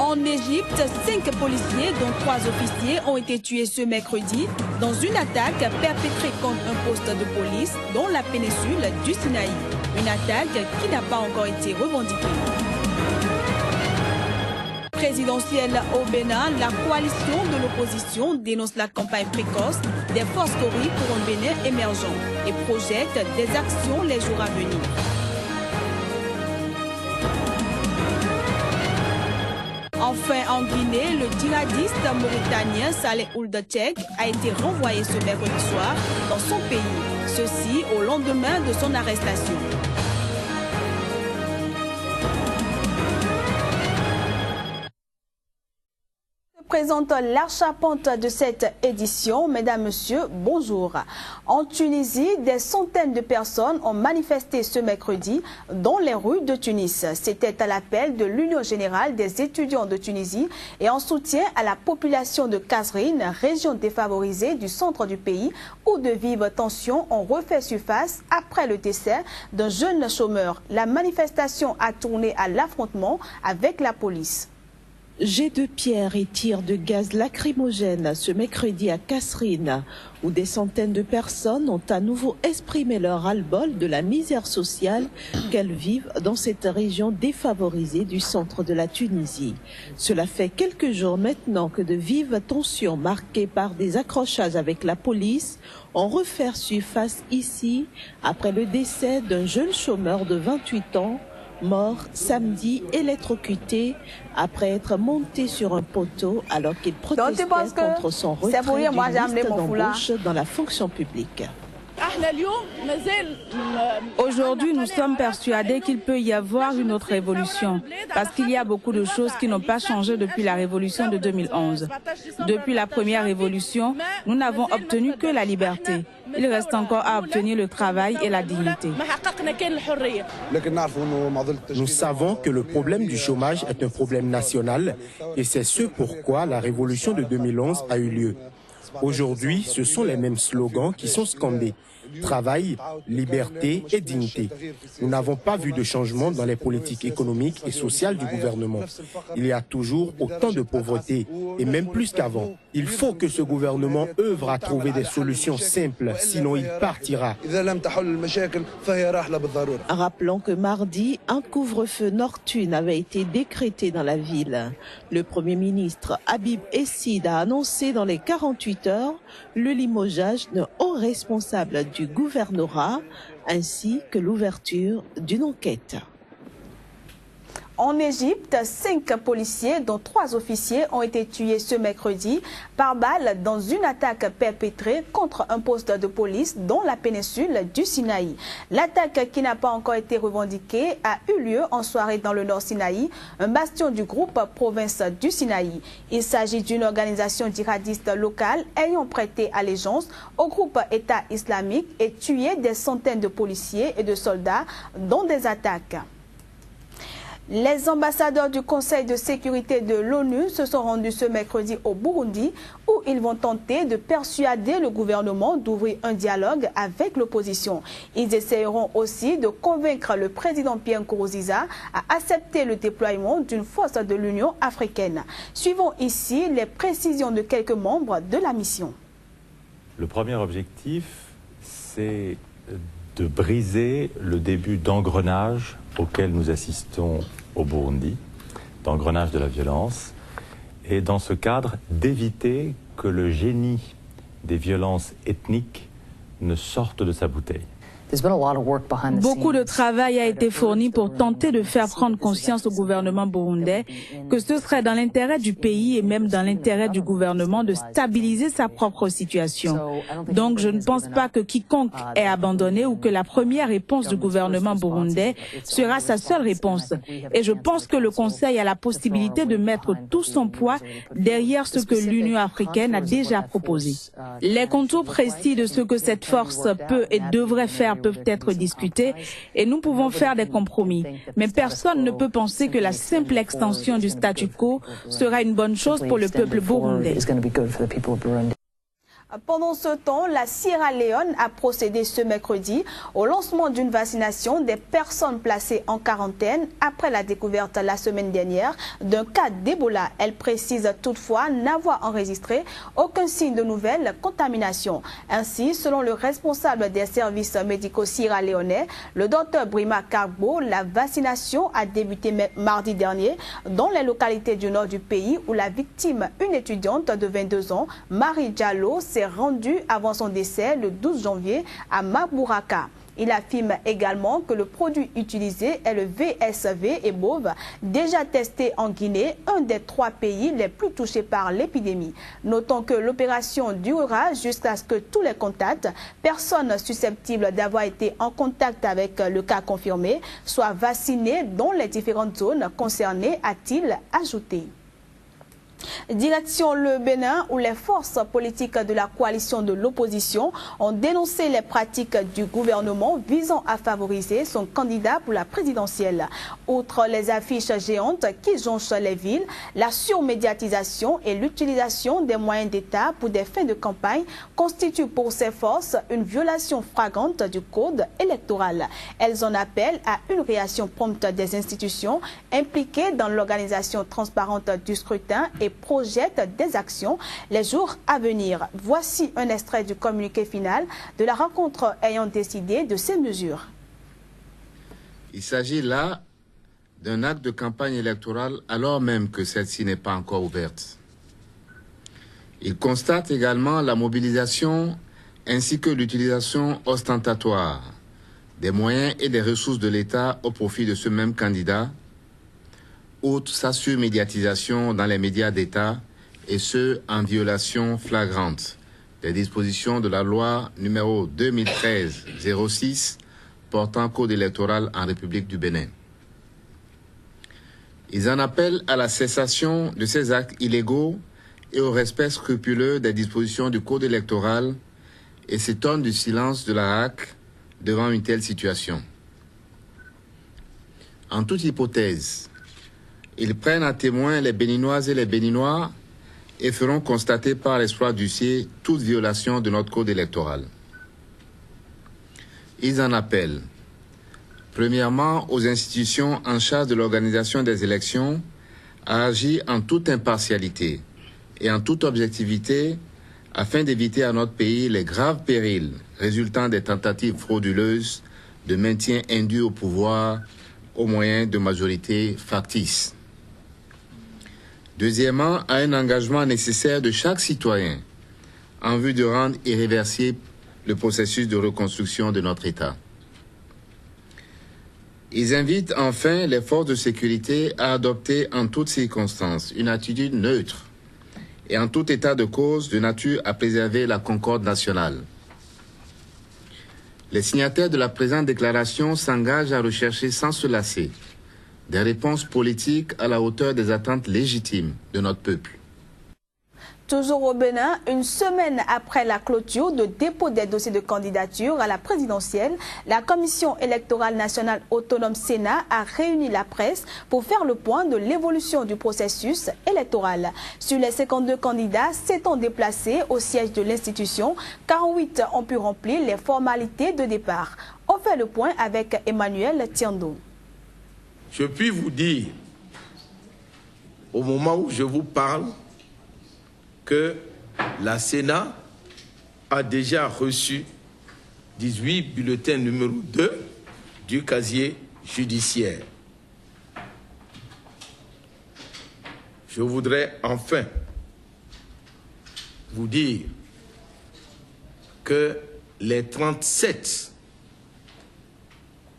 En Égypte, 5 policiers, dont 3 officiers, ont été tués ce mercredi dans une attaque perpétrée contre un poste de police dans la péninsule du Sinaï. Une attaque qui n'a pas encore été revendiquée. Présidentielle au Bénin, la coalition de l'opposition dénonce la campagne précoce des forces Kori pour un Bénin émergent et projette des actions les jours à venir. Enfin, en Guinée, le djihadiste mauritanien Saleh Ould Cheikh a été renvoyé ce mercredi soir dans son pays, ceci au lendemain de son arrestation. Présente l'achat-pente de cette édition. Mesdames, Messieurs, bonjour. En Tunisie, des centaines de personnes ont manifesté ce mercredi dans les rues de Tunis. C'était à l'appel de l'Union générale des étudiants de Tunisie et en soutien à la population de Kasserine, région défavorisée du centre du pays, où de vives tensions ont refait surface après le décès d'un jeune chômeur. La manifestation a tourné à l'affrontement avec la police. Jets de pierre et tirs de gaz lacrymogène ce mercredi à Kasserine, où des centaines de personnes ont à nouveau exprimé leur ras-le-bol de la misère sociale qu'elles vivent dans cette région défavorisée du centre de la Tunisie. Cela fait quelques jours maintenant que de vives tensions marquées par des accrochages avec la police ont refait surface ici après le décès d'un jeune chômeur de 28 ans mort samedi électrocuté après être monté sur un poteau alors qu'il protestait contre son retrait d'une liste d'embauche dans la fonction publique. Aujourd'hui, nous sommes persuadés qu'il peut y avoir une autre révolution, parce qu'il y a beaucoup de choses qui n'ont pas changé depuis la révolution de 2011. Depuis la première révolution, nous n'avons obtenu que la liberté. Il reste encore à obtenir le travail et la dignité. Nous savons que le problème du chômage est un problème national et c'est ce pourquoi la révolution de 2011 a eu lieu. Aujourd'hui, ce sont les mêmes slogans qui sont scandés. Travail, liberté et dignité. Nous n'avons pas vu de changement dans les politiques économiques et sociales du gouvernement. Il y a toujours autant de pauvreté, et même plus qu'avant. Il faut que ce gouvernement œuvre à trouver des solutions simples, sinon il partira. Rappelons que mardi, un couvre-feu nocturne avait été décrété dans la ville. Le Premier ministre Habib Essid a annoncé dans les 48 heures le limogeage d'un haut responsable du gouvernorat ainsi que l'ouverture d'une enquête. En Égypte, 5 policiers, dont 3 officiers, ont été tués ce mercredi par balle dans une attaque perpétrée contre un poste de police dans la péninsule du Sinaï. L'attaque, qui n'a pas encore été revendiquée, a eu lieu en soirée dans le Nord Sinaï, un bastion du groupe Province du Sinaï. Il s'agit d'une organisation djihadiste locale ayant prêté allégeance au groupe État islamique et tué des centaines de policiers et de soldats dans des attaques. Les ambassadeurs du Conseil de sécurité de l'ONU se sont rendus ce mercredi au Burundi où ils vont tenter de persuader le gouvernement d'ouvrir un dialogue avec l'opposition. Ils essaieront aussi de convaincre le président Pierre Nkurunziza à accepter le déploiement d'une force de l'Union africaine. Suivons ici les précisions de quelques membres de la mission. Le premier objectif, c'est de briser le début d'engrenage auquel nous assistons au Burundi, d'engrenage de la violence, et dans ce cadre d'éviter que le génie des violences ethniques ne sorte de sa bouteille. Beaucoup de travail a été fourni pour tenter de faire prendre conscience au gouvernement burundais que ce serait dans l'intérêt du pays et même dans l'intérêt du gouvernement de stabiliser sa propre situation. Donc je ne pense pas que quiconque ait abandonné ou que la première réponse du gouvernement burundais sera sa seule réponse. Et je pense que le Conseil a la possibilité de mettre tout son poids derrière ce que l'Union africaine a déjà proposé. Les contours précis de ce que cette force peut et devrait faire peuvent être discutés et nous pouvons faire des compromis. Mais personne ne peut penser que la simple extension du statu quo sera une bonne chose pour le peuple burundais. Pendant ce temps, la Sierra Leone a procédé ce mercredi au lancement d'une vaccination des personnes placées en quarantaine après la découverte la semaine dernière d'un cas d'Ebola. Elle précise toutefois n'avoir enregistré aucun signe de nouvelle contamination. Ainsi, selon le responsable des services médicaux sierra-léonais, le docteur Brima Karbo, la vaccination a débuté mardi dernier dans les localités du nord du pays où la victime, une étudiante de 22 ans, Marie Diallo, s'est rendu avant son décès le 12 janvier à Mabouraka. Il affirme également que le produit utilisé est le VSV Ebov, déjà testé en Guinée, un des 3 pays les plus touchés par l'épidémie. Notons que l'opération durera jusqu'à ce que tous les contacts, personnes susceptibles d'avoir été en contact avec le cas confirmé, soient vaccinés dans les différentes zones concernées, a-t-il ajouté. Direction le Bénin où les forces politiques de la coalition de l'opposition ont dénoncé les pratiques du gouvernement visant à favoriser son candidat pour la présidentielle. Outre les affiches géantes qui jonchent les villes, la surmédiatisation et l'utilisation des moyens d'État pour des fins de campagne constituent pour ces forces une violation flagrante du code électoral. Elles en appellent à une réaction prompte des institutions impliquées dans l'organisation transparente du scrutin et projette des actions les jours à venir. Voici un extrait du communiqué final de la rencontre ayant décidé de ces mesures. Il s'agit là d'un acte de campagne électorale alors même que celle-ci n'est pas encore ouverte. Il constate également la mobilisation ainsi que l'utilisation ostentatoire des moyens et des ressources de l'État au profit de ce même candidat, outre sa surmédiatisation dans les médias d'État, et ce, en violation flagrante des dispositions de la loi numéro 2013-06 portant code électoral en République du Bénin. Ils en appellent à la cessation de ces actes illégaux et au respect scrupuleux des dispositions du code électoral et s'étonnent du silence de la RAC devant une telle situation. En toute hypothèse, ils prennent à témoin les Béninoises et les Béninois et feront constater par l'exploit d'huissier toute violation de notre code électoral. Ils en appellent, premièrement, aux institutions en charge de l'organisation des élections à agir en toute impartialité et en toute objectivité afin d'éviter à notre pays les graves périls résultant des tentatives frauduleuses de maintien indu au pouvoir au moyen de majorités factices. Deuxièmement, à un engagement nécessaire de chaque citoyen en vue de rendre irréversible le processus de reconstruction de notre État. Ils invitent enfin les forces de sécurité à adopter en toutes circonstances une attitude neutre et en tout état de cause de nature à préserver la concorde nationale. Les signataires de la présente déclaration s'engagent à rechercher sans se lasser des réponses politiques à la hauteur des attentes légitimes de notre peuple. Toujours au Bénin, une semaine après la clôture de dépôt des dossiers de candidature à la présidentielle, la Commission électorale nationale autonome Sénat a réuni la presse pour faire le point de l'évolution du processus électoral. Sur les 52 candidats s'étant déplacés au siège de l'institution, 48 ont pu remplir les formalités de départ. On fait le point avec Emmanuel Tiando. Je puis vous dire, au moment où je vous parle, que la Sénat a déjà reçu 18 bulletins numéro 2 du casier judiciaire. Je voudrais enfin vous dire que les 37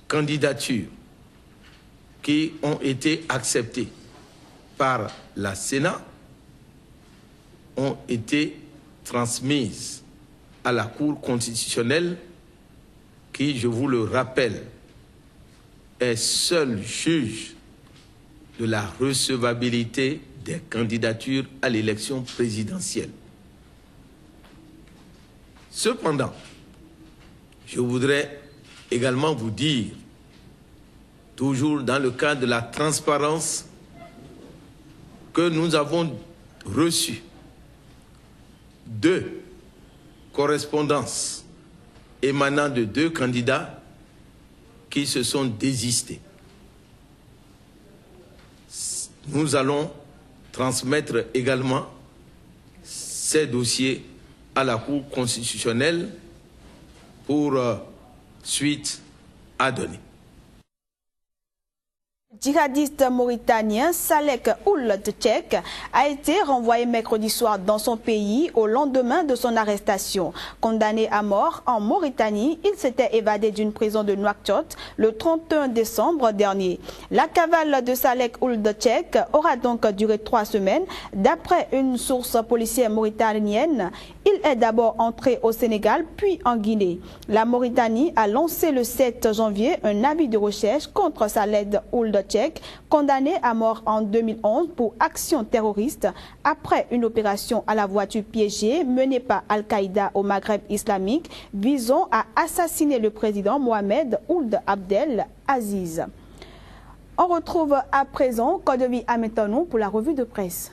candidatures qui ont été acceptées par la Sénat ont été transmises à la Cour constitutionnelle qui, je vous le rappelle, est seul juge de la recevabilité des candidatures à l'élection présidentielle. Cependant, je voudrais également vous dire, toujours dans le cadre de la transparence, que nous avons reçu 2 correspondance émanant de 2 candidats qui se sont désistés. Nous allons transmettre également ces dossiers à la Cour constitutionnelle pour suite à donner. Djihadiste mauritanien Salek Ould Tchek a été renvoyé mercredi soir dans son pays au lendemain de son arrestation. Condamné à mort en Mauritanie, il s'était évadé d'une prison de Nouakchott le 31 décembre dernier. La cavale de Salek Ould Tchek aura donc duré 3 semaines. D'après une source policière mauritanienne, il est d'abord entré au Sénégal puis en Guinée. La Mauritanie a lancé le 7 janvier un avis de recherche contre Salek Ould Tchek, condamné à mort en 2011 pour action terroriste après une opération à la voiture piégée menée par Al-Qaïda au Maghreb islamique visant à assassiner le président Mohamed Ould Abdel Aziz. On retrouve à présent Kodevi Ametonou pour la revue de presse.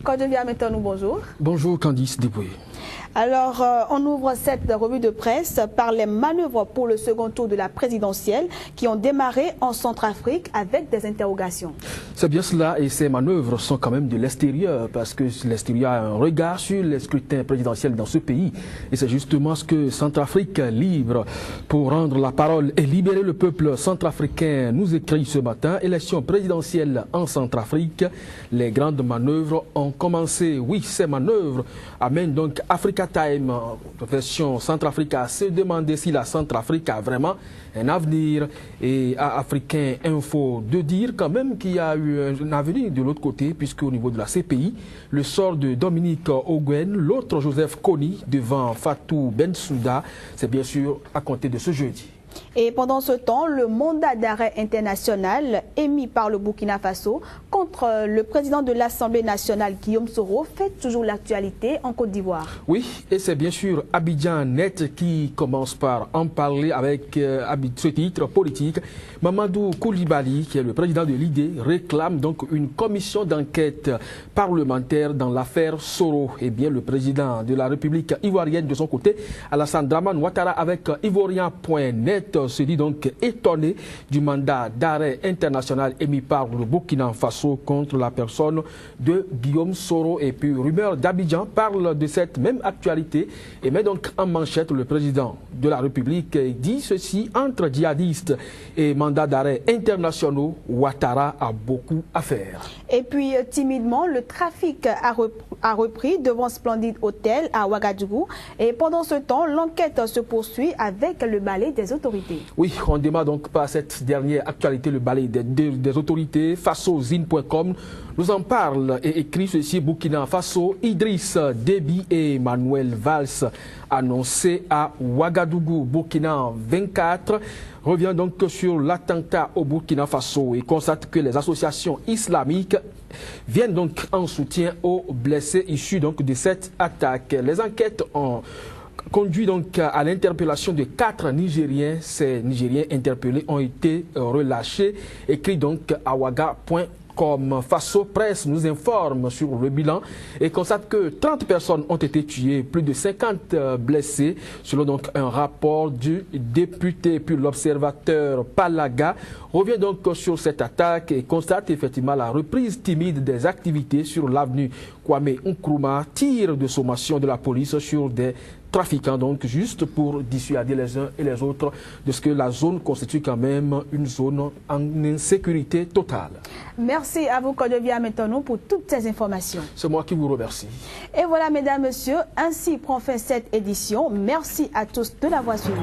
Kodevi Ametonou, bonjour. Bonjour Candice Deboué. Alors, on ouvre cette revue de presse par les manœuvres pour le second tour de la présidentielle qui ont démarré en Centrafrique avec des interrogations. C'est bien cela, et ces manœuvres sont quand même de l'extérieur parce que l'extérieur a un regard sur les scrutins présidentiels dans ce pays. Et c'est justement ce que Centrafrique livre pour rendre la parole et libérer le peuple centrafricain nous écrit ce matin. Élection présidentielle en Centrafrique. Les grandes manœuvres ont commencé. Oui, ces manœuvres amènent donc Africa Time, version Centrafrique, à se demander si la Centrafrique a vraiment un avenir, et à Africain Info de dire quand même qu'il y a eu un avenir de l'autre côté, puisque au niveau de la CPI, le sort de Dominique Ongwen, l'autre Joseph Kony devant Fatou Bensouda, c'est bien sûr à compter de ce jeudi. Et pendant ce temps, le mandat d'arrêt international émis par le Burkina Faso contre le président de l'Assemblée nationale, Guillaume Soro, fait toujours l'actualité en Côte d'Ivoire. Oui, et c'est bien sûr Abidjan Net qui commence par en parler avec ce titre politique. Mamadou Koulibaly, qui est le président de l'IDE, réclame donc une commission d'enquête parlementaire dans l'affaire Soro. Eh bien, le président de la République ivoirienne, de son côté, Alassane Dramane Ouattara, avec Ivoirien.net, se dit donc étonné du mandat d'arrêt international émis par le Burkina Faso contre la personne de Guillaume Soro. Et puis, rumeur d'Abidjan parle de cette même actualité et met donc en manchette le président de la République dit ceci: entre djihadistes et mandat d'arrêt internationaux, Ouattara a beaucoup à faire. Et puis, timidement, le trafic a repris devant Splendid Hotel à Ouagadougou. Et pendant ce temps, l'enquête se poursuit avec le balai des autorités. Oui, on démarre donc par cette dernière actualité, le balai des autorités. Fasozine.com nous en parle et écrit ceci: Burkina Faso, Idriss Déby et Manuel Valls annoncés à Ouagadougou. Burkina 24 revient donc sur l'attentat au Burkina Faso et constate que les associations islamiques viennent donc en soutien aux blessés issus donc de cette attaque. Les enquêtes ont conduit donc à l'interpellation de 4 Nigériens. Ces Nigériens interpellés ont été relâchés. Écrit donc à Ouaga.com. Faso Presse nous informe sur le bilan et constate que 30 personnes ont été tuées, plus de 50 blessés, selon donc un rapport du député. Puis l'observateur Palaga revient donc sur cette attaque et constate effectivement la reprise timide des activités sur l'avenue Kwame Nkrumah, tir de sommation de la police sur des trafiquants, donc juste pour dissuader les uns et les autres de ce que la zone constitue quand même une zone en insécurité totale. Merci à vous, Kodevi Ametonou, pour toutes ces informations. C'est moi qui vous remercie. Et voilà, mesdames, messieurs, ainsi prend fin cette édition. Merci à tous de l'avoir suivi.